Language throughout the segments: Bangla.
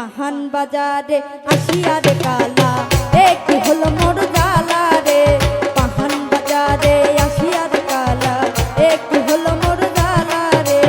পাহান বাজারে আসিয়া রে কালা এ কি হলো মোর জ্বালা রে পাহান বাজারে আসিয়া রে কালা এ কি হলো মোর জ্বালা রে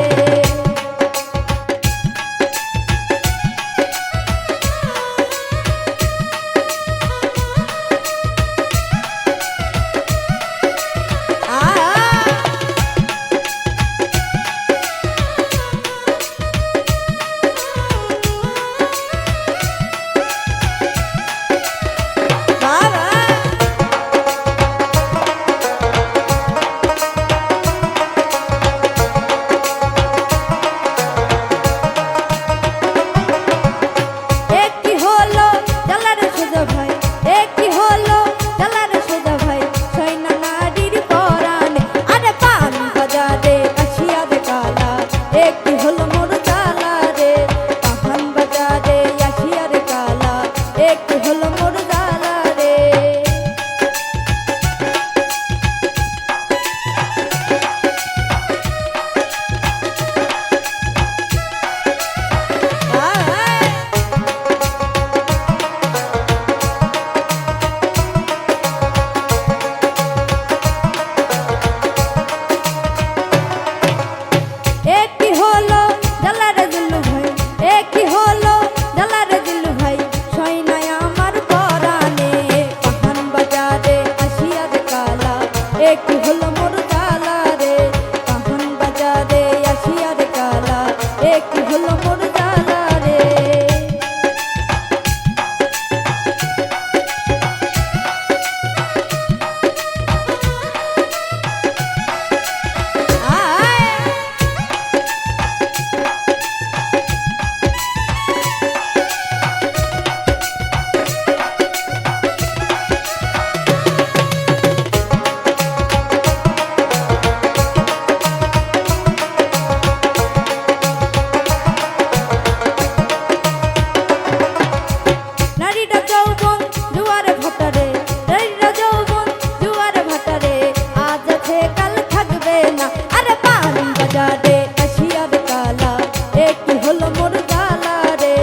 কি হলো মোর জ্বালা রে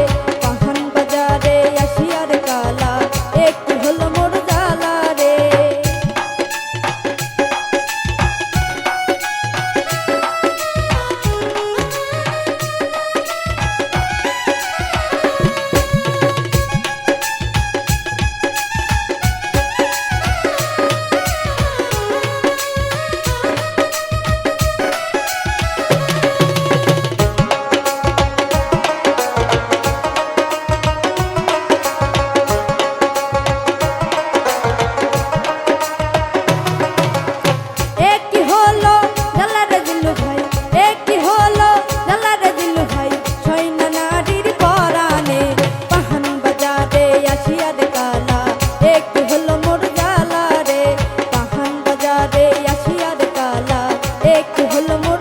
পাহান বাজারে আসিয়া রে কালা এ কি হলো মোর জ্বালা রে হলো